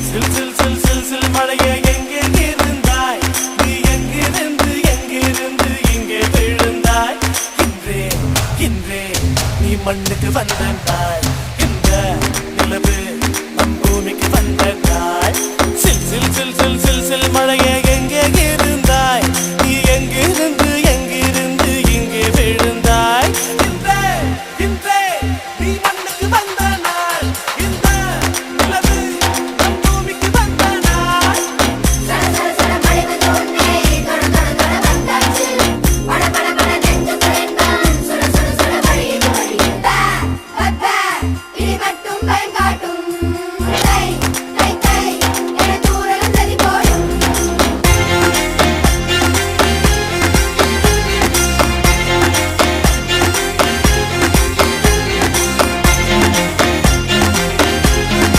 சில் சில் சில் சில் சில் மழையே எங்கே இருந்தாய் நீ எங்கிருந்து எங்கிருந்து இங்கே விழுந்தாய் இன்றே இன்றே நீ மண்ணுக்கு வந்த நாள் இந்த நிலவு நம் பூமிக்கு வந்த நாள் சில் சில் சில் சில் சில் சில் மழையே எங்கே இருந்தாய் நீ எங்கிருந்து எங்கிருந்து இங்கே விழுந்தாய் இன்றே இன்றே நீ மண்ணுக்கு வந்த நாள் இந்த நிலவு நம் பூமிக்கு வந்த நாள் சர சர சர மழை வந்து உன்னே தொட தொட தொட வந்தாச்சு பட பட பட நெஞ்சுக்குள்ளேதான் சுட சுட சுட வழியுது வழியுது பே பே இடி மட்டும் பயம் காட்டும்